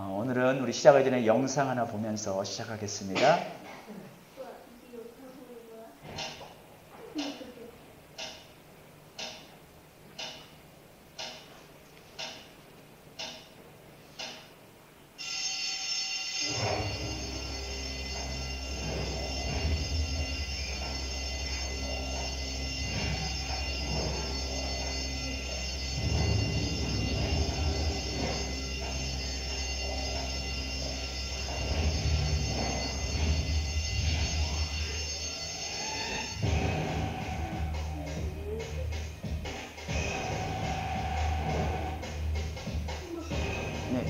오늘은 우리 시작하기 전에 영상 하나 보면서 시작하겠습니다. 네.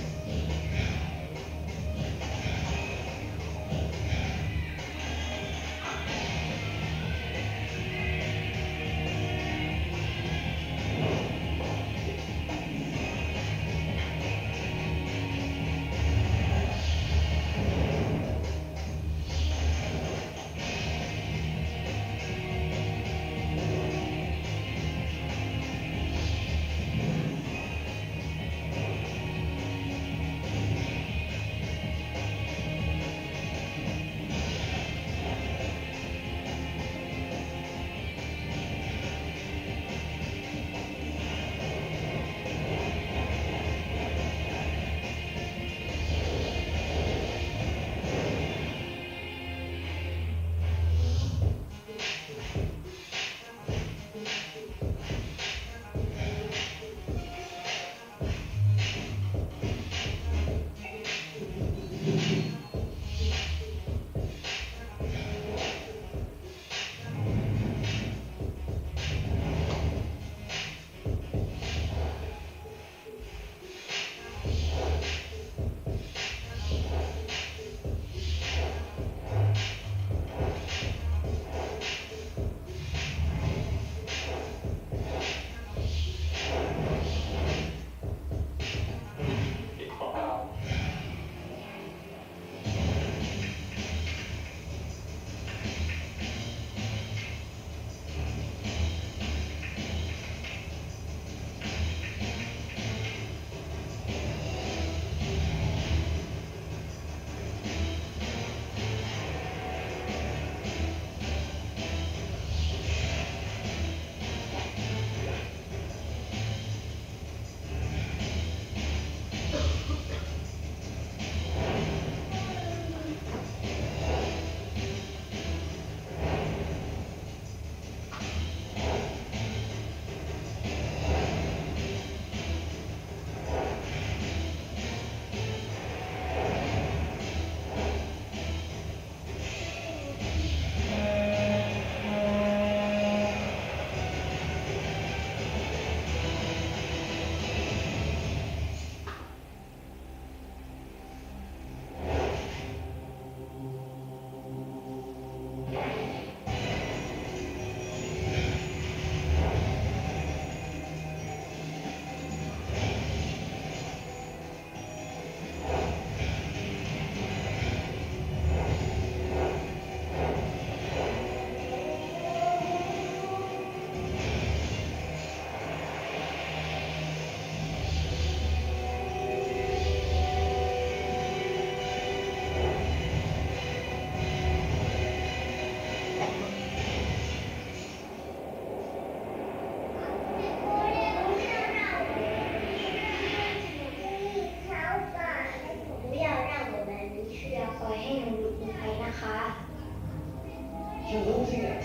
You're losing it.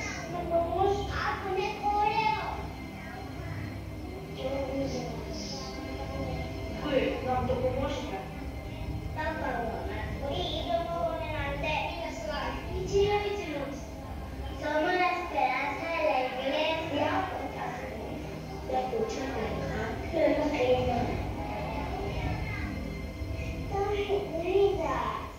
You're losing us. 对，нам допоможете? 'Somos la esperanza de la iglesia. Don't read us.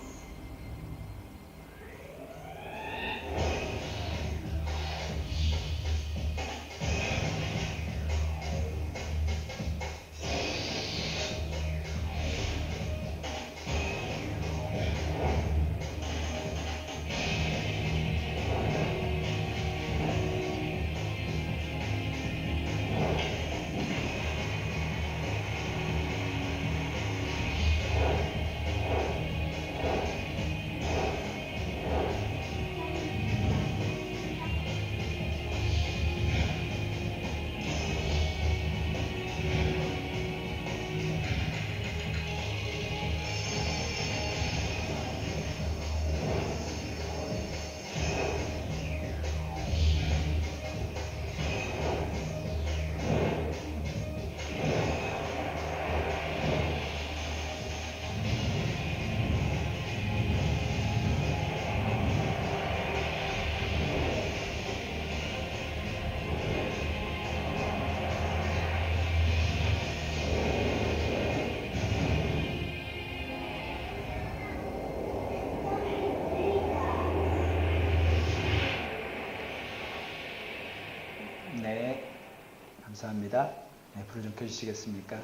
감사합니다. 네, 불을 좀 켜주시겠습니까?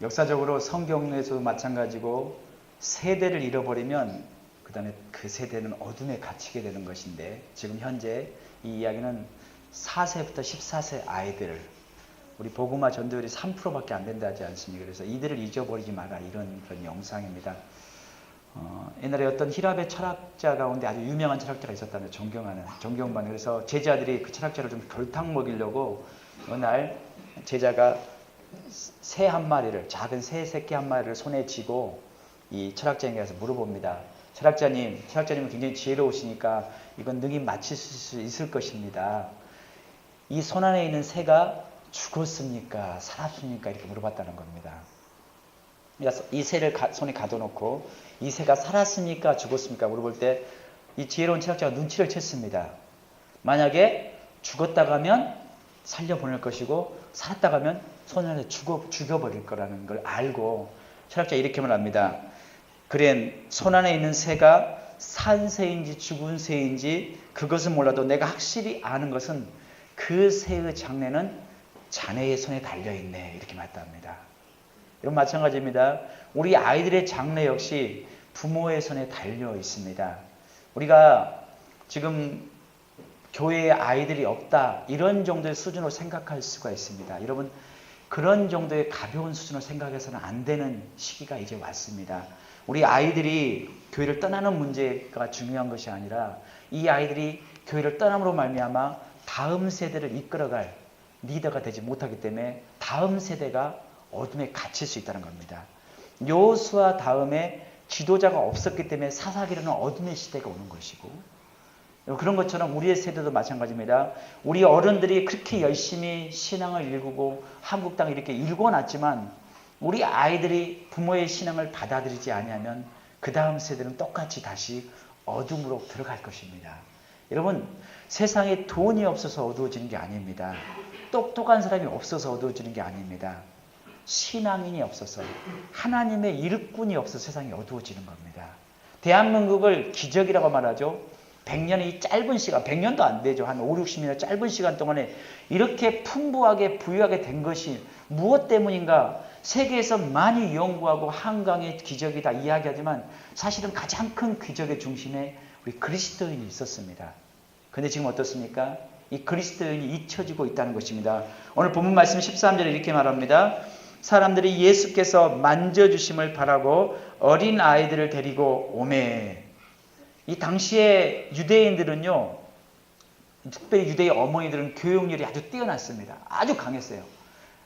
역사적으로 성경에서도 마찬가지고 세대를 잃어버리면 그 다음에 그 세대는 어둠에 갇히게 되는 것인데 지금 현재 이 이야기는 4세부터 14세 아이들 우리 복음화 전도율이 3%밖에 안 된다 하지 않습니까? 그래서 이들을 잊어버리지 마라 이런 그런 영상입니다. 옛날에 어떤 히랍의 철학자 가운데 아주 유명한 철학자가 있었다는 존경받는 그래서 제자들이 그 철학자를 좀 골탕 먹이려고 어느 날 제자가 새 한 마리를 작은 새 새끼 한 마리를 손에 쥐고 이 철학자에게 가서 물어봅니다. 철학자님은 굉장히 지혜로우시니까 이건 능히 맞힐 수 있을 것입니다. 이 손 안에 있는 새가 죽었습니까? 살았습니까? 이렇게 물어봤다는 겁니다. 이 새를 손에 가둬놓고 이 새가 살았습니까? 죽었습니까? 물어볼 때 이 지혜로운 철학자가 눈치를 챘습니다. 만약에 죽었다고 하면 살려보낼 것이고 살았다고 하면 손 안에 죽여버릴 거라는 걸 알고 철학자 이렇게 말합니다. 그래 손 안에 있는 새가 산 새인지 죽은 새인지 그것은 몰라도 내가 확실히 아는 것은 그 새의 장래는 자네의 손에 달려있네 이렇게 말합니다. 여러분 마찬가지입니다. 우리 아이들의 장래 역시 부모의 손에 달려 있습니다. 우리가 지금 교회에 아이들이 없다 이런 정도의 수준으로 생각할 수가 있습니다. 여러분 그런 정도의 가벼운 수준으로 생각해서는 안 되는 시기가 이제 왔습니다. 우리 아이들이 교회를 떠나는 문제가 중요한 것이 아니라 이 아이들이 교회를 떠남으로 말미암아 다음 세대를 이끌어갈 리더가 되지 못하기 때문에 다음 세대가 어둠에 갇힐 수 있다는 겁니다. 여호수아 다음에 지도자가 없었기 때문에 사사기로는 어둠의 시대가 오는 것이고 그런 것처럼 우리의 세대도 마찬가지입니다. 우리 어른들이 그렇게 열심히 신앙을 일구고 한국 땅을 이렇게 일궈놨지만 우리 아이들이 부모의 신앙을 받아들이지 아니하면 그 다음 세대는 똑같이 다시 어둠으로 들어갈 것입니다. 여러분 세상에 돈이 없어서 어두워지는 게 아닙니다. 똑똑한 사람이 없어서 어두워지는 게 아닙니다. 신앙인이 없어서 하나님의 일꾼이 없어서 세상이 어두워지는 겁니다. 대한민국을 기적이라고 말하죠. 100년의 이 짧은 시간, 100년도 안 되죠. 한 5, 60년의 짧은 시간 동안에 이렇게 풍부하게 부유하게 된 것이 무엇 때문인가? 세계에서 많이 연구하고 한강의 기적이다 이야기하지만 사실은 가장 큰 기적의 중심에 우리 그리스도인이 있었습니다. 그런데 지금 어떻습니까? 이 그리스도인이 잊혀지고 있다는 것입니다. 오늘 본문 말씀 13절에 이렇게 말합니다. 사람들이 예수께서 만져주심을 바라고 어린 아이들을 데리고 오매. 이 당시에 유대인들은요, 특별히 유대의 어머니들은 교육열이 아주 뛰어났습니다. 아주 강했어요.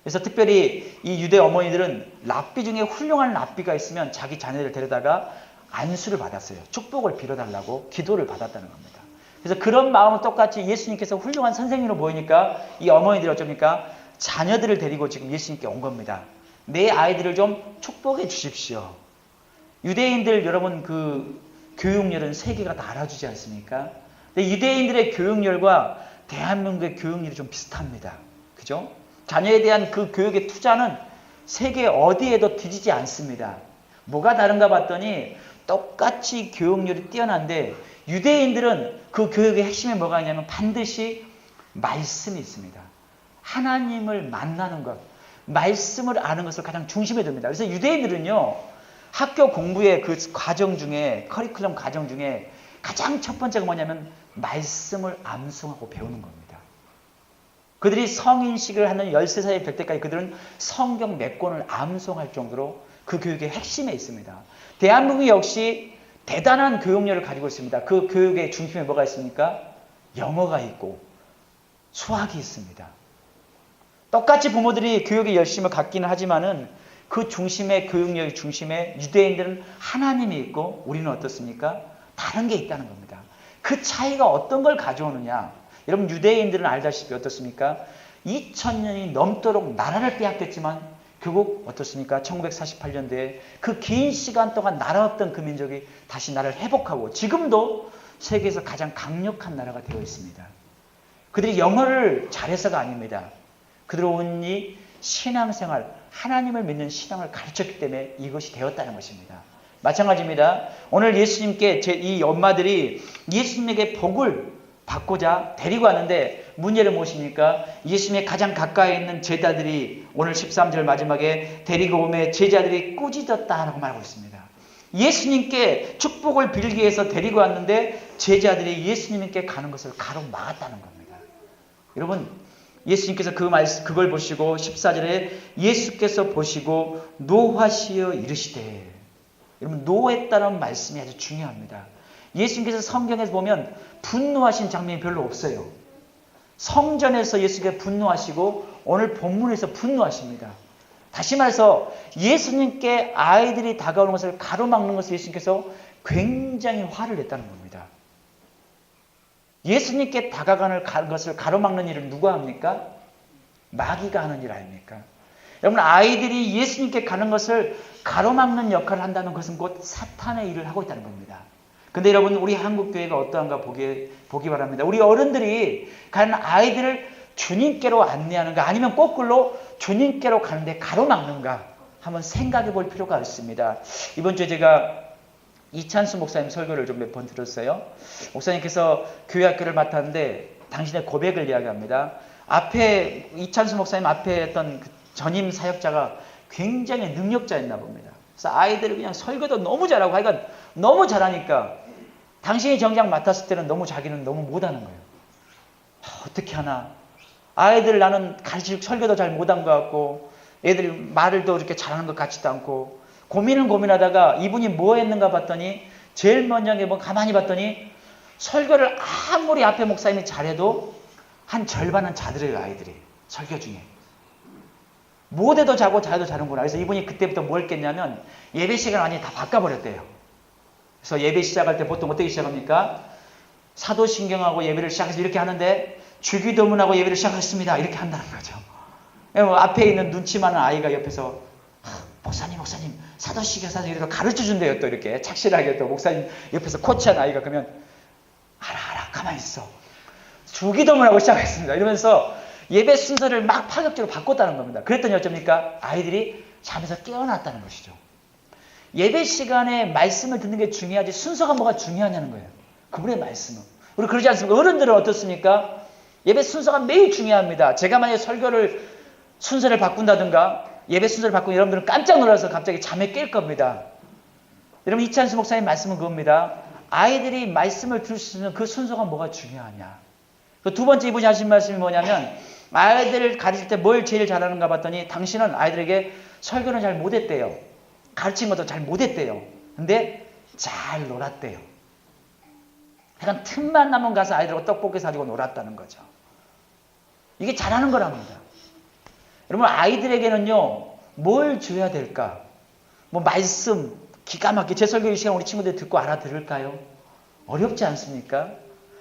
그래서 특별히 이 유대 어머니들은 랍비 중에 훌륭한 랍비가 있으면 자기 자녀를 데려다가 안수를 받았어요. 축복을 빌어달라고 기도를 받았다는 겁니다. 그래서 그런 마음은 똑같이 예수님께서 훌륭한 선생님으로 보이니까 이 어머니들이 어쩝니까? 자녀들을 데리고 지금 예수님께 온 겁니다. 내 아이들을 좀 축복해 주십시오. 유대인들 여러분 그 교육열은 세계가 다 알아주지 않습니까? 근데 유대인들의 교육열과 대한민국의 교육열이 좀 비슷합니다. 그죠? 자녀에 대한 그 교육의 투자는 세계 어디에도 뒤지지 않습니다. 뭐가 다른가 봤더니 똑같이 교육열이 뛰어난데 유대인들은 그 교육의 핵심에 뭐가 있냐면 반드시 말씀이 있습니다. 하나님을 만나는 것, 말씀을 아는 것을 가장 중심에 둡니다. 그래서 유대인들은요, 학교 공부의 그 과정 중에, 커리큘럼 과정 중에 가장 첫 번째가 뭐냐면 말씀을 암송하고 배우는 겁니다. 그들이 성인식을 하는 13살이 될 때까지 그들은 성경 몇 권을 암송할 정도로 그 교육의 핵심에 있습니다. 대한민국이 역시 대단한 교육열을 가지고 있습니다. 그 교육의 중심에 뭐가 있습니까? 영어가 있고 수학이 있습니다. 똑같이 부모들이 교육에 열심을 갖기는 하지만은 그 중심에 교육력의 중심에 유대인들은 하나님이 있고 우리는 어떻습니까? 다른 게 있다는 겁니다. 그 차이가 어떤 걸 가져오느냐? 여러분 유대인들은 알다시피 어떻습니까? 2000년이 넘도록 나라를 빼앗겼지만 결국 어떻습니까? 1948년도에 그 긴 시간 동안 나라 없던 그 민족이 다시 나라를 회복하고 지금도 세계에서 가장 강력한 나라가 되어 있습니다. 그들이 영어를 잘해서가 아닙니다. 그들은 온전히 신앙생활, 하나님을 믿는 신앙을 가르쳤기 때문에 이것이 되었다는 것입니다. 마찬가지입니다. 오늘 예수님께 이 엄마들이 예수님에게 복을 받고자 데리고 왔는데 문제를 무엇입니까? 예수님의 가장 가까이 있는 제자들이 오늘 13절 마지막에 데리고 오매 제자들이 꾸짖었다라고 말하고 있습니다. 예수님께 축복을 빌기 위해서 데리고 왔는데 제자들이 예수님께 가는 것을 가로막았다는 겁니다. 여러분, 예수님께서 그걸 보시고 14절에 예수께서 보시고 노하시어 이르시되, 여러분 노했다는 말씀이 아주 중요합니다. 예수님께서 성경에서 보면 분노하신 장면이 별로 없어요. 성전에서 예수님께 분노하시고 오늘 본문에서 분노하십니다. 다시 말해서 예수님께 아이들이 다가오는 것을 가로막는 것을 예수님께서 굉장히 화를 냈다는 겁니다. 예수님께 다가가는 것을 가로막는 일을 누가 합니까? 마귀가 하는 일 아닙니까? 여러분, 아이들이 예수님께 가는 것을 가로막는 역할을 한다는 것은 곧 사탄의 일을 하고 있다는 겁니다. 근데 여러분, 우리 한국교회가 어떠한가 보기 바랍니다. 우리 어른들이 가는 아이들을 주님께로 안내하는가, 아니면 거꾸로 주님께로 가는데 가로막는가 한번 생각해 볼 필요가 있습니다. 이번 주에 제가 이찬수 목사님 설교를 좀 몇 번 들었어요. 목사님께서 교회 학교를 맡았는데 당신의 고백을 이야기합니다. 앞에 이찬수 목사님 앞에 했던 그 전임 사역자가 굉장히 능력자였나 봅니다. 그래서 아이들을 그냥 설교도 너무 잘하고 하여간 너무 잘하니까 당신이 정작 맡았을 때는 너무 자기는 너무 못하는 거예요. 어떻게 하나, 아이들 나는 가르칠 설교도 잘 못한 것 같고 애들 말을도 이렇게 잘하는 것 같지도 않고 고민하다가 이분이 뭐 했는가 봤더니 제일 먼저 뭐 가만히 봤더니 설교를 아무리 앞에 목사님이 잘해도 한 절반은 자들어요. 아이들이 설교 중에 못해도 자고 잘해도 자는구나. 그래서 이분이 그때부터 뭘 했겠냐면 예배 시간 완전히 다 바꿔버렸대요. 그래서 예배 시작할 때 보통 어떻게 시작합니까? 사도신경하고 예배를 시작해서 이렇게 하는데 주기도문하고 예배를 시작했습니다. 이렇게 한다는 거죠. 앞에 있는 눈치 많은 아이가 옆에서 목사님 사도신경 이렇게 가르쳐준대요. 또 이렇게 착실하게 또 목사님 옆에서 코치한 아이가 그러면 알아 가만히 있어. 주기도문하고 시작했습니다. 이러면서 예배 순서를 막 파격적으로 바꿨다는 겁니다. 그랬더니 어쩝니까? 아이들이 잠에서 깨어났다는 것이죠. 예배 시간에 말씀을 듣는 게 중요하지 순서가 뭐가 중요하냐는 거예요. 그분의 말씀은. 우리 그러지 않습니까? 어른들은 어떻습니까? 예배 순서가 매우 중요합니다. 제가 만약에 순서를 바꾼다든가 예배 순서를 바꾸면 여러분들은 깜짝 놀라서 갑자기 잠에 깰 겁니다. 여러분, 이찬수 목사님 말씀은 그겁니다. 아이들이 말씀을 들을 수 있는 그 순서가 뭐가 중요하냐. 두 번째 이분이 하신 말씀이 뭐냐면 아이들을 가르칠 때 뭘 제일 잘하는가 봤더니 당신은 아이들에게 설교는 잘 못했대요. 가르친 것도 잘 못했대요. 근데 잘 놀았대요. 약간 틈만 나면 가서 아이들하고 떡볶이 사주고 놀았다는 거죠. 이게 잘하는 거랍니다. 여러분, 아이들에게는요 뭘 줘야 될까? 뭐 말씀 기가 막히게 제 설교 이 시간 우리 친구들 듣고 알아들을까요? 어렵지 않습니까?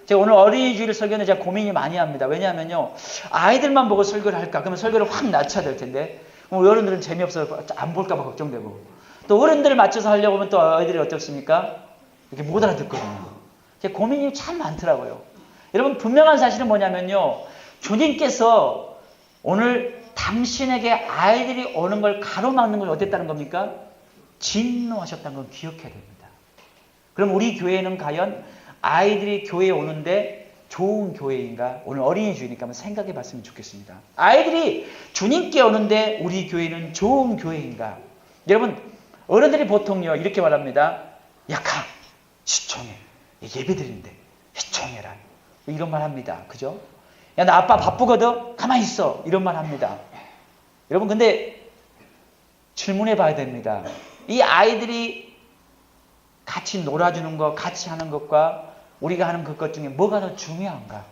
제가 오늘 어린이 주일 설교는 제가 고민이 많이 합니다. 왜냐하면요 아이들만 보고 설교를 할까? 그러면 설교를 확 낮춰야 될 텐데 어른들은 재미없어서 안 볼까 봐 걱정되고 또 어른들을 맞춰서 하려고 하면 또 아이들이 어떻습니까? 이렇게 못 알아듣거든요. 제 고민이 참 많더라고요. 여러분, 분명한 사실은 뭐냐면요 주님께서 오늘 당신에게 아이들이 오는 걸 가로막는 걸 어땠다는 겁니까? 진노하셨다는 걸 기억해야 됩니다. 그럼 우리 교회는 과연 아이들이 교회에 오는데 좋은 교회인가? 오늘 어린이 주일이니까 한번 생각해 봤으면 좋겠습니다. 아이들이 주님께 오는데 우리 교회는 좋은 교회인가? 여러분, 어른들이 보통요 이렇게 말합니다. 약하, 시청해. 예배드리는데 시청해라. 이런 말 합니다. 그죠? 야, 나 아빠 바쁘거든? 가만히 있어. 이런 말 합니다. 여러분, 근데 질문해 봐야 됩니다. 이 아이들이 같이 놀아주는 것, 같이 하는 것과 우리가 하는 그것 중에 뭐가 더 중요한가?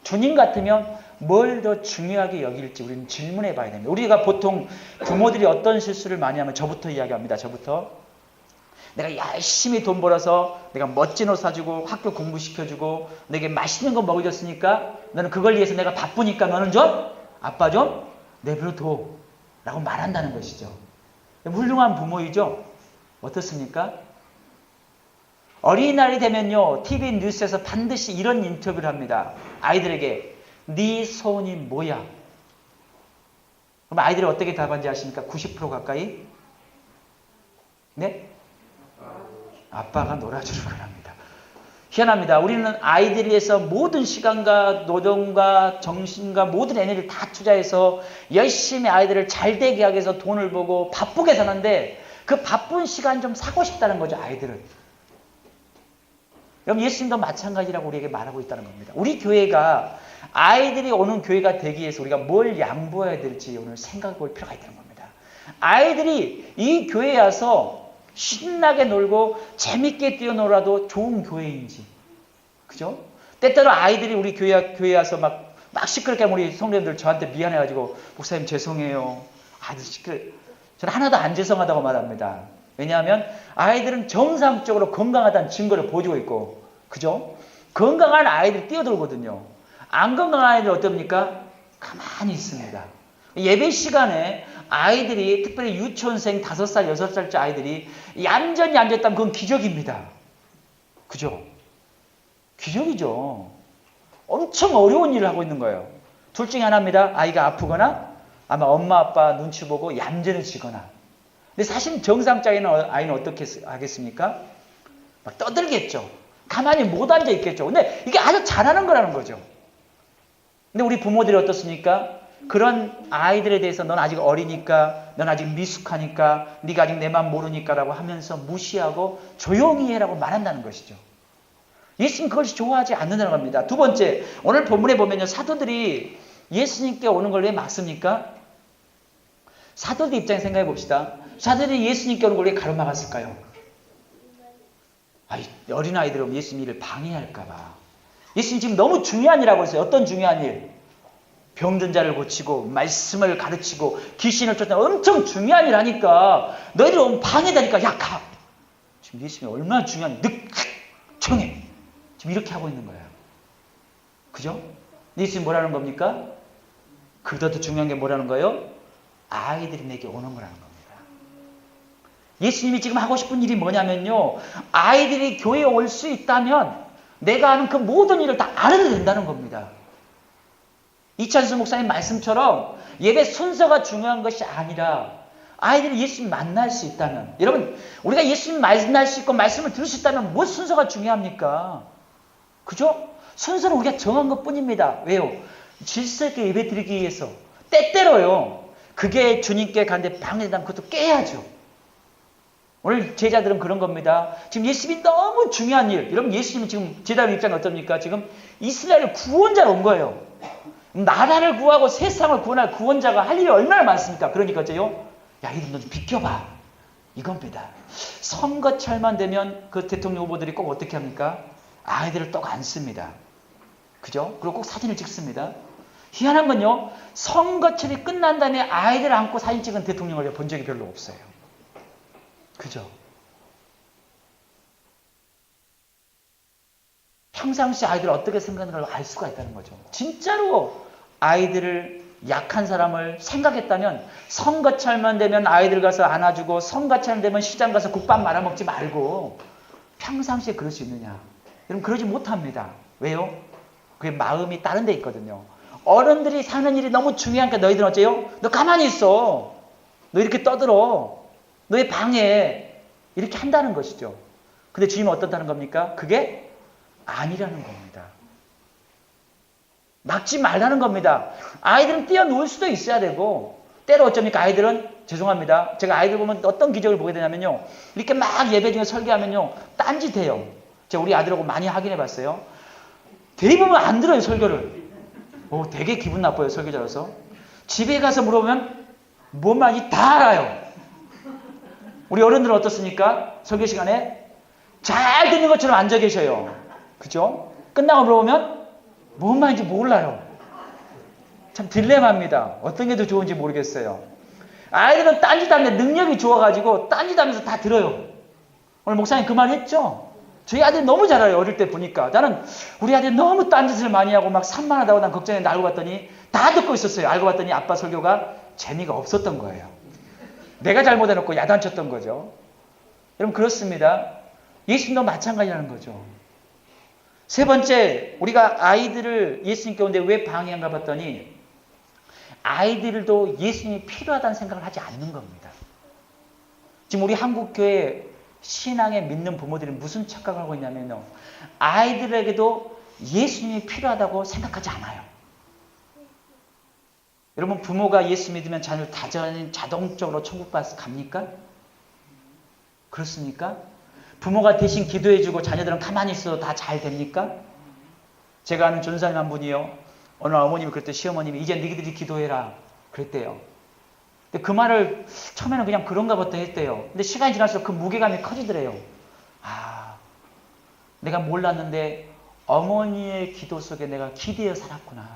주님 같으면 뭘 더 중요하게 여길지 우리는 질문해 봐야 됩니다. 우리가 보통 부모들이 어떤 실수를 많이 하면 저부터 이야기합니다. 저부터. 내가 열심히 돈 벌어서 내가 멋진 옷 사주고 학교 공부시켜주고 내게 맛있는 거 먹여줬으니까 너는 그걸 위해서 내가 바쁘니까 너는 좀 아빠 좀 내버려둬 라고 말한다는 것이죠. 훌륭한 부모이죠. 어떻습니까? 어린이날이 되면요 TV 뉴스에서 반드시 이런 인터뷰를 합니다. 아이들에게 네 소원이 뭐야? 그럼 아이들이 어떻게 답한지 아십니까? 90% 가까이 네? 아빠가 놀아주는 거랍니다. 희한합니다. 우리는 아이들을 위해서 모든 시간과 노동과 정신과 모든 에너지를 다 투자해서 열심히 아이들을 잘 되게 하기 위해서 돈을 벌고 바쁘게 사는데 그 바쁜 시간 좀 사고 싶다는 거죠, 아이들은. 여러분, 예수님도 마찬가지라고 우리에게 말하고 있다는 겁니다. 우리 교회가 아이들이 오는 교회가 되기 위해서 우리가 뭘 양보해야 될지 오늘 생각해 볼 필요가 있다는 겁니다. 아이들이 이 교회에 와서 신나게 놀고 재밌게 뛰어놀아도 좋은 교회인지, 그죠? 때때로 아이들이 우리 교회에 와서 막 시끄럽게 하면 우리 성도님들 저한테 미안해가지고 목사님 죄송해요. 아들 시끄러. 저는 하나도 안 죄송하다고 말합니다. 왜냐하면 아이들은 정상적으로 건강하다는 증거를 보여주고 있고, 그죠? 건강한 아이들이 뛰어들거든요. 안 건강한 아이들 어떻습니까? 가만히 있습니다. 예배 시간에 아이들이, 특별히 유치원생 5살, 6살짜리 아이들이 얌전히 앉았다면 그건 기적입니다. 그죠? 기적이죠. 엄청 어려운 일을 하고 있는 거예요. 둘 중에 하나입니다. 아이가 아프거나 아마 엄마 아빠 눈치 보고 얌전해지거나. 근데 사실 정상적인 아이는 어떻게 하겠습니까? 막 떠들겠죠. 가만히 못 앉아 있겠죠. 근데 이게 아주 잘하는 거라는 거죠. 근데 우리 부모들이 어떻습니까? 그런 아이들에 대해서 넌 아직 어리니까, 넌 아직 미숙하니까, 네가 아직 내 마음 모르니까 라고 하면서 무시하고 조용히 해라고 말한다는 것이죠. 예수님 그것이 좋아하지 않는다는 겁니다. 두 번째, 오늘 본문에 보면요, 사도들이 예수님께 오는 걸 왜 막습니까? 사도들 입장에 생각해 봅시다. 사도들이 예수님께 오는 걸 왜 가로막았을까요? 어린아이들은 예수님 일을 방해할까 봐. 예수님 지금 너무 중요한 일하고 있어요. 어떤 중요한 일? 병든 자를 고치고 말씀을 가르치고 귀신을 쫓는 엄청 중요한 일 하니까 너희들 오면 방해되니까 야 가. 지금 예수님이 얼마나 중요한 일. 조용해. 지금 이렇게 하고 있는 거예요. 그죠? 예수님 뭐라는 겁니까? 그보다 더 중요한 게 뭐라는 거예요? 아이들이 내게 오는 거라는 겁니다. 예수님이 지금 하고 싶은 일이 뭐냐면요, 아이들이 교회에 올 수 있다면 내가 하는 그 모든 일을 다 안 해도 된다는 겁니다. 이찬수 목사님 말씀처럼 예배 순서가 중요한 것이 아니라 아이들이 예수님 만날 수 있다면, 여러분 우리가 예수님 만날 수 있고 말씀을 들을 수 있다면 무슨 순서가 중요합니까? 그죠? 순서는 우리가 정한 것뿐입니다. 왜요? 질서 있게 예배 드리기 위해서. 때때로요, 그게 주님께 가는데 방해된다면 그것도 깨야죠. 오늘 제자들은 그런 겁니다. 지금 예수님이 너무 중요한 일. 여러분, 예수님은 지금 제자들 입장이 어떻습니까? 지금 이스라엘을 구원자로 온 거예요. 나라를 구하고 세상을 구원할 구원자가 할 일이 얼마나 많습니까? 그러니까 어째요? 야, 이놈 너 좀 비켜봐. 이겁니다. 선거철만 되면 그 대통령 후보들이 꼭 어떻게 합니까? 아이들을 떡 안습니다. 그죠? 그리고 꼭 사진을 찍습니다. 희한한 건요, 선거철이 끝난 다음에 아이들 안고 사진 찍은 대통령을 본 적이 별로 없어요. 그죠? 평상시 아이들을 어떻게 생각하는가를 알 수가 있다는 거죠. 진짜로 아이들을, 약한 사람을 생각했다면 선거철만 되면 아이들 가서 안아주고 선거철 되면 시장 가서 국밥 말아먹지 말고 평상시에 그럴 수 있느냐? 여러분, 그러지 못합니다. 왜요? 그게 마음이 다른 데 있거든요. 어른들이 사는 일이 너무 중요하니까 너희들은 어째요? 너 가만히 있어. 너 이렇게 떠들어. 너의 방해. 이렇게 한다는 것이죠. 근데 주님은 어떻다는 겁니까? 그게 아니라는 겁니다. 막지 말라는 겁니다. 아이들은 뛰어놀 수도 있어야 되고, 때로 어쩝니까? 아이들은, 죄송합니다, 제가 아이들 보면 어떤 기적을 보게 되냐면요, 이렇게 막 예배 중에 설교하면요 딴짓해요. 제가 우리 아들하고 많이 확인해 봤어요. 대부분 안 들어요, 설교를. 되게 기분 나빠요, 설교자로서. 집에 가서 물어보면 뭔 말인지 다 알아요. 우리 어른들은 어떻습니까? 설교 시간에 잘 듣는 것처럼 앉아 계셔요. 그죠? 끝나고 물어보면 뭔 말인지 몰라요. 참 딜레마입니다. 어떤 게 더 좋은지 모르겠어요. 아이들은 딴짓하는데 능력이 좋아가지고 딴짓하면서 다 들어요. 오늘 목사님 그 말 했죠? 저희 아들이 너무 잘 알아요. 어릴 때 보니까. 나는 우리 아들이 너무 딴짓을 많이 하고 막 산만하다고 난 걱정했는데 알고 봤더니 다 듣고 있었어요. 알고 봤더니 아빠 설교가 재미가 없었던 거예요. 내가 잘못해놓고 야단쳤던 거죠. 여러분, 그렇습니다. 예수님도 마찬가지라는 거죠. 세 번째, 우리가 아이들을 예수님께 오는데 왜 방해한가 봤더니 아이들도 예수님이 필요하다는 생각을 하지 않는 겁니다. 지금 우리 한국교회 신앙에 믿는 부모들이 무슨 착각을 하고 있냐면요. 아이들에게도 예수님이 필요하다고 생각하지 않아요. 여러분 부모가 예수 믿으면 자녀를 자동적으로 천국 갑니까? 그렇습니까? 부모가 대신 기도해주고 자녀들은 가만히 있어도 다 잘 됩니까? 제가 아는 전사님 한 분이요. 어느 어머님이 그랬대요. 시어머님이 이제 너희들이 기도해라 그랬대요. 근데 그 말을 처음에는 그냥 그런가 보다 했대요. 근데 시간이 지날수록 그 무게감이 커지더래요. 아, 내가 몰랐는데 어머니의 기도 속에 내가 기대어 살았구나.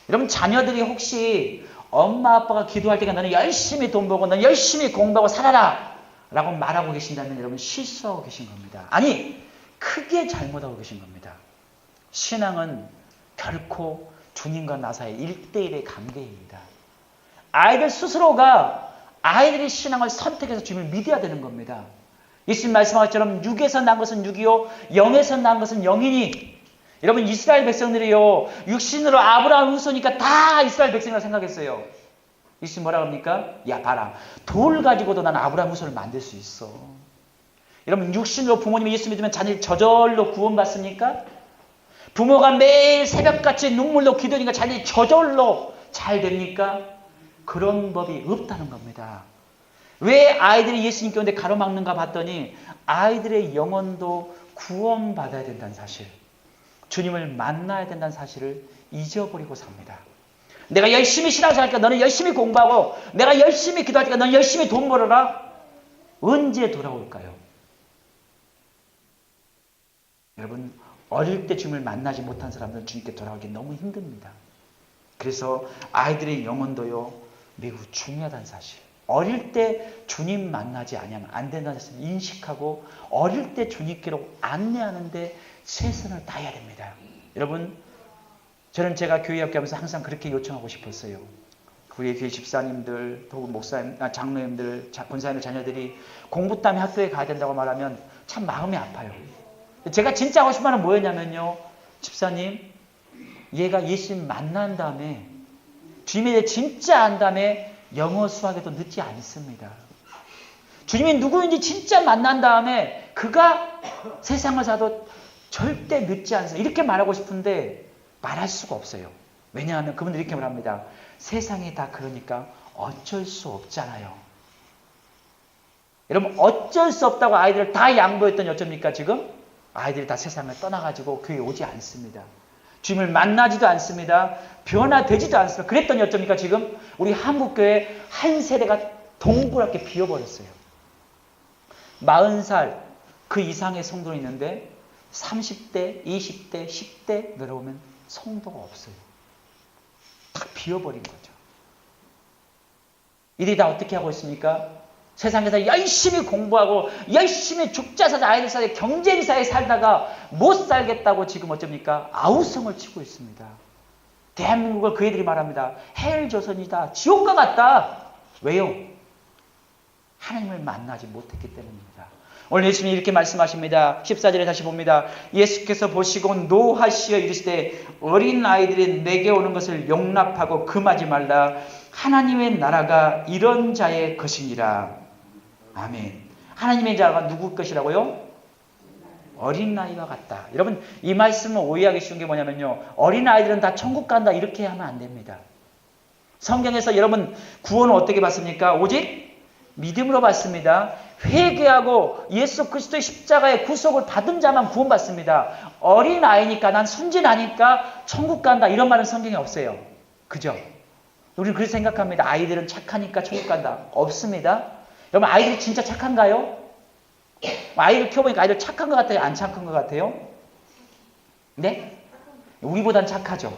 여러분 자녀들이 혹시 엄마 아빠가 기도할 때가 너는 열심히 돈 벌고 너는 열심히 공부하고 살아라 라고 말하고 계신다면 여러분 실수하고 계신 겁니다. 아니 크게 잘못하고 계신 겁니다. 신앙은 결코 주님과 나 사이 1대1의 관계입니다. 아이들 스스로가 아이들의 신앙을 선택해서 주님을 믿어야 되는 겁니다. 예수님 말씀하신 것처럼 육에서 난 것은 육이요 영에서 난 것은 영이니. 여러분 이스라엘 백성들이요 육신으로 아브라함 후손이니까 다 이스라엘 백성이라고 생각했어요. 예수님 뭐라 합니까? 야 봐라 돌 가지고도 난 아브라함 후손을 만들 수 있어. 여러분 육신으로 부모님이 예수 믿으면 자녀를 저절로 구원받습니까? 부모가 매일 새벽같이 눈물로 기도하니까 자녀들이 저절로 잘 됩니까? 그런 법이 없다는 겁니다. 왜 아이들이 예수님 가운데 가로막는가 봤더니 아이들의 영혼도 구원받아야 된다는 사실, 주님을 만나야 된다는 사실을 잊어버리고 삽니다. 내가 열심히 신앙생활하니까 너는 열심히 공부하고 내가 열심히 기도하니까 너는 열심히 돈 벌어라. 언제 돌아올까요? 여러분 어릴 때 주님을 만나지 못한 사람들은 주님께 돌아오기 너무 힘듭니다. 그래서 아이들의 영혼도요 매우 중요하다는 사실, 어릴 때 주님 만나지 아니하면 안 된다는 사실을 인식하고 어릴 때 주님께로 안내하는데 최선을 다해야 됩니다. 여러분 저는 제가 교회 학교하면서 항상 그렇게 요청하고 싶었어요. 우리 교회 집사님들, 혹은 목사님, 장로님들, 권사님들 자녀들이 공부 때문에 학교에 가야 된다고 말하면 참 마음이 아파요. 제가 진짜 하고 싶은 말은 뭐였냐면요. 집사님, 얘가 예수님 만난 다음에 주님에 대해 진짜 안 다음에 영어 수학에도 늦지 않습니다. 주님이 누구인지 진짜 만난 다음에 그가 세상을 사도 절대 늦지 않습니다. 이렇게 말하고 싶은데 말할 수가 없어요. 왜냐하면 그분들이 이렇게 말합니다. 세상이 다 그러니까 어쩔 수 없잖아요. 여러분 어쩔 수 없다고 아이들을 다 양보했더니 어쩝니까 지금? 아이들이 다 세상을 떠나가지고 교회에 오지 않습니다. 주님을 만나지도 않습니다. 변화되지도 않습니다. 그랬더니 어쩝니까 지금? 우리 한국교회 한 세대가 동그랗게 비어버렸어요. 40살 그 이상의 성도는 있는데 30대, 20대, 10대 내려오면 성도가 없어요. 다 비어버린 거죠. 이들이 다 어떻게 하고 있습니까? 세상에서 열심히 공부하고 열심히 죽자사자 아이들 사이에 경쟁사에 살다가 못 살겠다고 지금 어쩝니까? 아우성을 치고 있습니다. 대한민국을 그 애들이 말합니다. 헬조선이다. 지옥과 같다. 왜요? 하나님을 만나지 못했기 때문입니다. 오늘 예수님이 이렇게 말씀하십니다. 14절에 다시 봅니다. 예수께서 보시고 노하시어 이르시되 어린 아이들이 내게 오는 것을 용납하고 금하지 말라. 하나님의 나라가 이런 자의 것이니라. 아멘. 하나님의 자가 누구 것이라고요? 어린아이와 같다. 여러분 이 말씀은 오해하기 쉬운 게 뭐냐면요. 어린아이들은 다 천국 간다 이렇게 하면 안 됩니다. 성경에서 여러분 구원을 어떻게 받습니까? 오직 믿음으로 받습니다. 회개하고 예수 그리스도의 십자가의 구속을 받은 자만 구원받습니다. 어린아이니까 난 순진하니까 천국 간다 이런 말은 성경에 없어요. 그죠? 우리는 그렇게 생각합니다. 아이들은 착하니까 천국 간다. 없습니다. 여러분 아이들이 진짜 착한가요? 아이들 키워보니까 아이들 착한 것 같아요? 안 착한 것 같아요? 네? 우리보단 착하죠.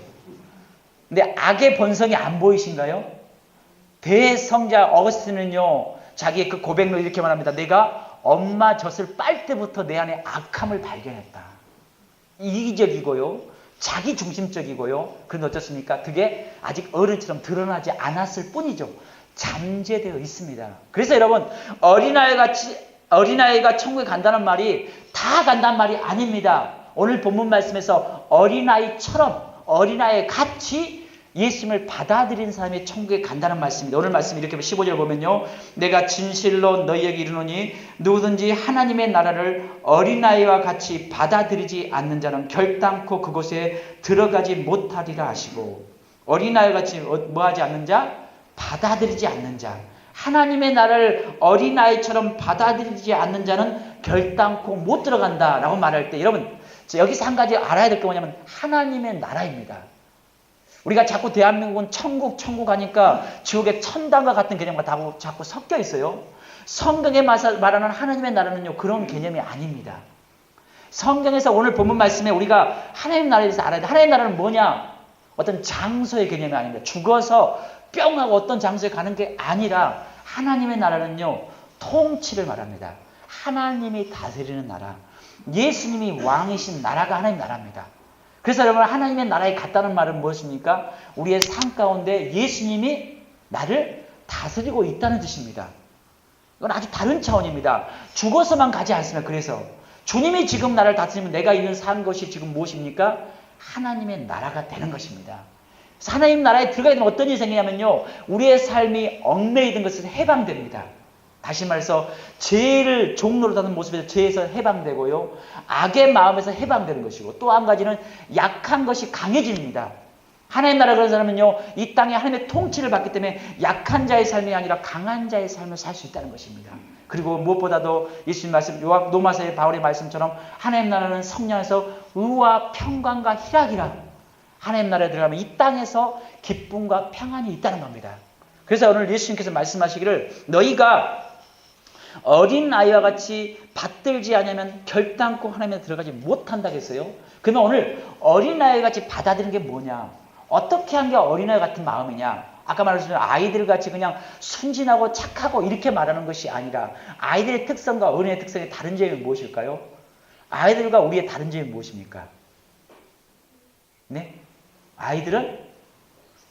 근데 악의 본성이 안 보이신가요? 대성자 어거스틴은요 자기의 그 고백로 이렇게 말합니다. 내가 엄마 젖을 빨 때부터 내 안에 악함을 발견했다. 이기적이고요. 자기 중심적이고요. 그런데 어떻습니까? 그게 아직 어른처럼 드러나지 않았을 뿐이죠. 잠재되어 있습니다. 그래서 여러분 어린아이가 천국에 간다는 말이 다 간다는 말이 아닙니다. 오늘 본문 말씀에서 어린아이처럼 어린아이 같이 예수님을 받아들인 사람이 천국에 간다는 말씀입니다. 오늘 말씀 이렇게 15절 보면요. 내가 진실로 너희에게 이르노니 누구든지 하나님의 나라를 어린아이와 같이 받아들이지 않는 자는 결단코 그곳에 들어가지 못하리라 하시고, 어린아이와 같이 뭐하지 않는 자? 받아들이지 않는 자. 하나님의 나라를 어린아이처럼 받아들이지 않는 자는 결단코 못 들어간다라고 말할 때, 여러분 여기서 한 가지 알아야 될 게 뭐냐면 하나님의 나라입니다. 우리가 자꾸 대한민국은 천국 하니까 지옥의 천당과 같은 개념과 자꾸 섞여 있어요. 성경에 말하는 하나님의 나라는요, 그런 개념이 아닙니다. 성경에서 오늘 본문 말씀에 우리가 하나님 나라에 대해서 알아야 돼. 하나님 나라는 뭐냐? 어떤 장소의 개념이 아닙니다. 죽어서 뿅 하고 어떤 장소에 가는 게 아니라 하나님의 나라는요, 통치를 말합니다. 하나님이 다스리는 나라, 예수님이 왕이신 나라가 하나님 나라입니다. 그래서 여러분, 하나님의 나라에 갔다는 말은 무엇입니까? 우리의 삶 가운데 예수님이 나를 다스리고 있다는 뜻입니다. 이건 아주 다른 차원입니다. 죽어서만 가지 않습니다. 그래서 주님이 지금 나를 다스리면 내가 있는 산 것이 지금 무엇입니까? 하나님의 나라가 되는 것입니다. 그래서 하나님 나라에 들어가게 되면 어떤 일이 생기냐면요, 우리의 삶이 얽매이던 것에서 해방됩니다. 다시 말해서 죄를 종노릇하는 모습에서 죄에서 해방되고요, 악의 마음에서 해방되는 것이고, 또 한 가지는 약한 것이 강해집니다. 하나님 나라 그런 사람은요, 이 땅에 하나님의 통치를 받기 때문에 약한 자의 삶이 아니라 강한 자의 삶을 살 수 있다는 것입니다. 그리고 무엇보다도 예수님 말씀, 로마서의 바울의 말씀처럼 하나님 나라는 성령에서 의와 평강과 희락이라, 하나님 나라에 들어가면 이 땅에서 기쁨과 평안이 있다는 겁니다. 그래서 오늘 예수님께서 말씀하시기를 너희가 어린 아이와 같이 받들지 않으면 결단코 하나님에 들어가지 못한다고 했어요. 그러면 오늘 어린 아이 같이 받아들이는 게 뭐냐? 어떻게 한 게 어린아이 같은 마음이냐? 아까 말했듯이 아이들 같이 그냥 순진하고 착하고 이렇게 말하는 것이 아니라 아이들의 특성과 어린아이의 특성의 다른 점이 무엇일까요? 아이들과 우리의 다른 점이 무엇입니까? 네? 아이들은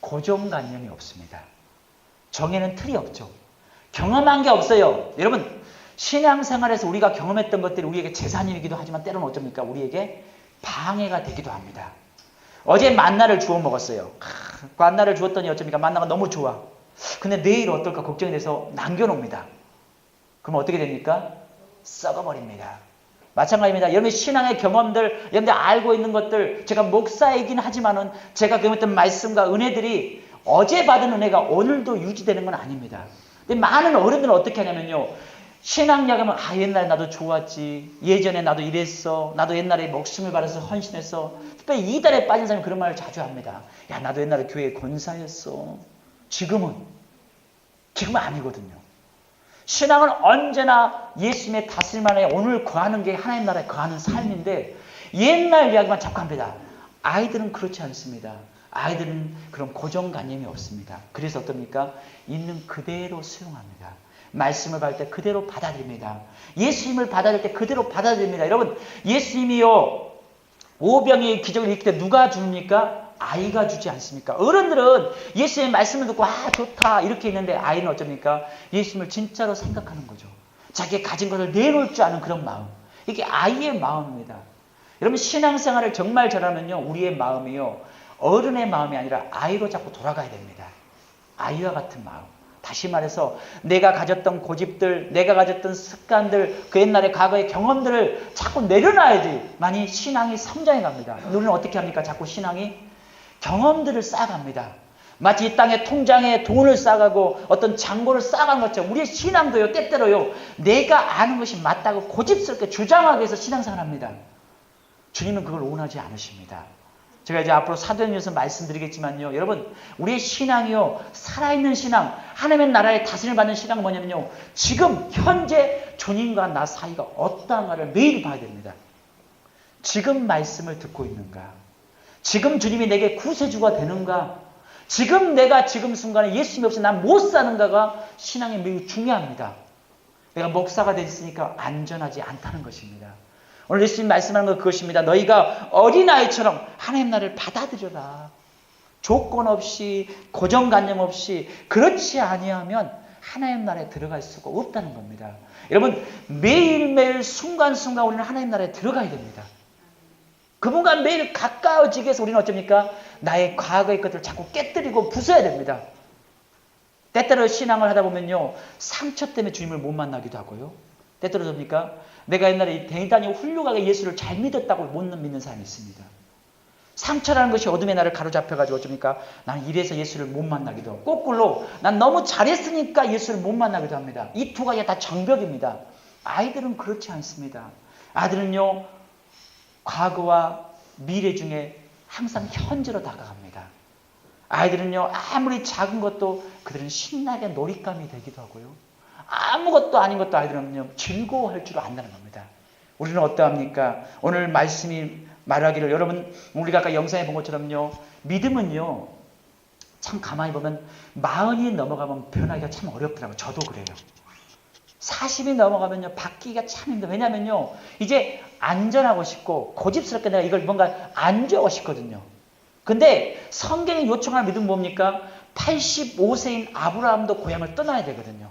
고정관념이 없습니다. 정해는 틀이 없죠. 경험한 게 없어요. 여러분, 신앙생활에서 우리가 경험했던 것들이 우리에게 재산이기도 하지만 때로는 어쩝니까? 우리에게 방해가 되기도 합니다. 어제 만나를 주워 먹었어요. 만나를 주웠더니 어쩝니까? 만나가 너무 좋아. 근데 내일 어떨까 걱정이 돼서 남겨놓습니다. 그럼 어떻게 됩니까? 썩어버립니다. 마찬가지입니다. 여러분 신앙의 경험들, 여러분들 알고 있는 것들, 제가 목사이긴 하지만은 제가 경험했던 말씀과 은혜들이 어제 받은 은혜가 오늘도 유지되는 건 아닙니다. 근데 많은 어른들은 어떻게 하냐면요, 신앙 이야기하면 옛날에 나도 좋았지, 예전에 나도 이랬어, 나도 옛날에 목숨을 바라서 헌신했어. 특별히 이달에 빠진 사람이 그런 말을 자주 합니다. 야, 나도 옛날에 교회 권사였어. 지금은 아니거든요. 신앙은 언제나 예수님의 다스림 안에 오늘 거하는 게 하나님 나라에 거하는 삶인데, 옛날 이야기만 자꾸 합니다. 아이들은 그렇지 않습니다. 아이들은 그런 고정관념이 없습니다. 그래서 어떻습니까? 있는 그대로 수용합니다. 말씀을 받을 때 그대로 받아들입니다. 예수님을 받아들일 때 그대로 받아들입니다. 여러분, 예수님이요, 오병이의 기적을 일으킬 때 누가 줍니까? 아이가 주지 않습니까? 어른들은 예수님의 말씀을 듣고 좋다 이렇게 있는데, 아이는 어쩝니까? 예수님을 진짜로 생각하는 거죠. 자기가 가진 것을 내놓을 줄 아는 그런 마음, 이게 아이의 마음입니다. 여러분, 신앙생활을 정말 잘하면요, 우리의 마음이요, 어른의 마음이 아니라 아이로 자꾸 돌아가야 됩니다. 아이와 같은 마음. 다시 말해서 내가 가졌던 고집들, 내가 가졌던 습관들, 그 옛날의 과거의 경험들을 자꾸 내려놔야지만이 신앙이 성장해 갑니다. 우리는 어떻게 합니까? 자꾸 신앙이 경험들을 쌓아갑니다. 마치 이 땅의 통장에 돈을 쌓아가고 어떤 잔고를 쌓아가는 것처럼 우리의 신앙도요, 때때로요, 내가 아는 것이 맞다고 고집스럽게 주장하기 위해서 신앙생활을 합니다. 주님은 그걸 원하지 않으십니다. 제가 이제 앞으로 사도행전에서 말씀드리겠지만요, 여러분, 우리의 신앙이요, 살아있는 신앙, 하나님의 나라의 다스림을 받는 신앙은 뭐냐면요, 지금 현재 주님과 나 사이가 어떠한가를 매일 봐야 됩니다. 지금 말씀을 듣고 있는가? 지금 주님이 내게 구세주가 되는가? 지금 내가 지금 순간에 예수님이 없이 난 못 사는가가 신앙이 매우 중요합니다. 내가 목사가 됐으니까 안전하지 않다는 것입니다. 오늘 예수님 말씀하는 건 그것입니다. 너희가 어린아이처럼 하나님 나라를 받아들여라. 조건 없이, 고정관념 없이, 그렇지 아니하면 하나님 나라에 들어갈 수가 없다는 겁니다. 여러분, 매일매일 순간순간 우리는 하나님 나라에 들어가야 됩니다. 그분과 매일 가까워지기 위해서 우리는 어쩝니까? 나의 과거의 것들을 자꾸 깨뜨리고 부숴야 됩니다. 때때로 신앙을 하다 보면요, 상처 때문에 주님을 못 만나기도 하고요. 때때로 접니까? 내가 옛날에 대단히 훌륭하게 예수를 잘 믿었다고 못 믿는 사람이 있습니다. 상처라는 것이 어둠의 나를 가로잡혀가지고 어쩝니까? 나는 이래서 예수를 못 만나기도 하고, 거꾸로 난 너무 잘했으니까 예수를 못 만나기도 합니다. 이 두 가지가 다 정벽입니다. 아이들은 그렇지 않습니다. 아들은요, 과거와 미래 중에 항상 현재로 다가갑니다. 아이들은요, 아무리 작은 것도 그들은 신나게 놀잇감이 되기도 하고요. 아무것도 아닌 것도 아이들은요, 즐거워할 줄 안다는 겁니다. 우리는 어떠합니까? 오늘 말씀이 말하기를, 여러분, 우리가 아까 영상에 본 것처럼요, 믿음은요, 참 가만히 보면 40이 넘어가면 변하기가 참 어렵더라고요. 저도 그래요. 40이 넘어가면요, 바뀌기가 참 힘들어요. 왜냐면요, 이제 안전하고 싶고, 고집스럽게 내가 이걸 뭔가 안주하고 싶거든요. 근데 성경이 요청하는 믿음은 뭡니까? 85세인 아브라함도 고향을 떠나야 되거든요.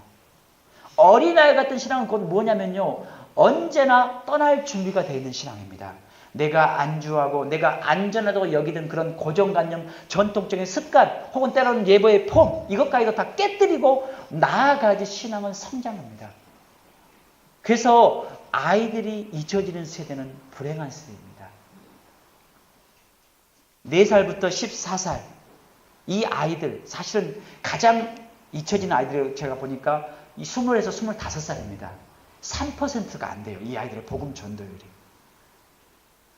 어린아이 같은 신앙은 곧 뭐냐면요, 언제나 떠날 준비가 되어 있는 신앙입니다. 내가 안주하고 내가 안전하다고 여기던 그런 고정관념, 전통적인 습관, 혹은 때로는 예보의 폼, 이것까지도 다 깨뜨리고 나아가지 신앙은 성장합니다. 그래서 아이들이 잊혀지는 세대는 불행한 세대입니다. 4살부터 14살, 이 아이들, 사실은 가장 잊혀지는 아이들을 제가 보니까 이 20에서 25살입니다. 3%가 안 돼요. 이 아이들의 복음 전도율이.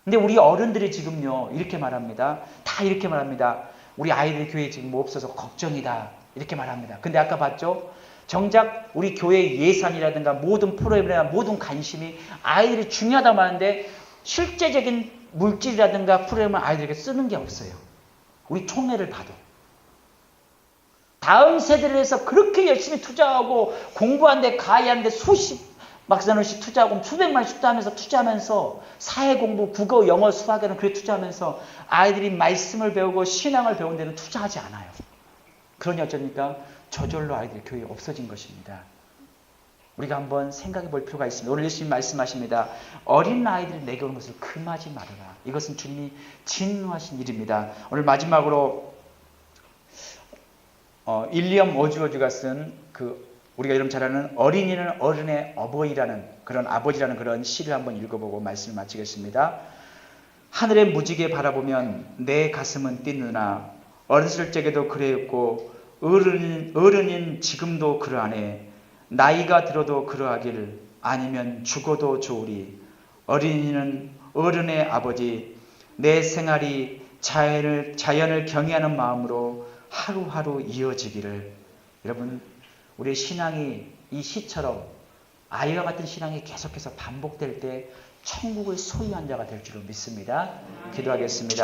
근데 우리 어른들이 지금요, 이렇게 말합니다. 다 이렇게 말합니다. 우리 아이들 교회에 지금 뭐 없어서 걱정이다. 이렇게 말합니다. 근데 아까 봤죠? 정작 우리 교회 예산이라든가 모든 프로그램이나 모든 관심이 아이들이 중요하다고 하는데 실제적인 물질이라든가 프로그램을 아이들에게 쓰는 게 없어요. 우리 총회를 봐도. 다음 세대를 위해서 그렇게 열심히 투자하고 공부하는데 가해하는데 수십만 원씩 투자하고 수백만 원씩 투자하면서 사회 공부, 국어, 영어, 수학에는 그렇게 투자하면서 아이들이 말씀을 배우고 신앙을 배우는 데는 투자하지 않아요. 그러니 어쩌니까 저절로 아이들이 교회에 없어진 것입니다. 우리가 한번 생각해 볼 필요가 있습니다. 오늘 예수님 말씀하십니다. 어린 아이들이 내게 오는 것을 금하지 말아라. 이것은 주님이 진노하신 일입니다. 오늘 마지막으로 일리엄 워즈워즈가 쓴 우리가 여러분 잘 아는 어린이는 어른의 어버이라는 그런 아버지라는 그런 시를 한번 읽어보고 말씀을 마치겠습니다. 하늘의 무지개 바라보면 내 가슴은 뛰느나 어렸을 적에도 그래였고 어른인 지금도 그러하네. 나이가 들어도 그러하길 아니면 죽어도 좋으리. 어린이는 어른의 아버지. 내 생활이 자연을 경외하는 마음으로 하루하루 이어지기를. 여러분, 우리의 신앙이 이 시처럼 아이와 같은 신앙이 계속해서 반복될 때 천국을 소유한 자가 될 줄로 믿습니다. 기도하겠습니다.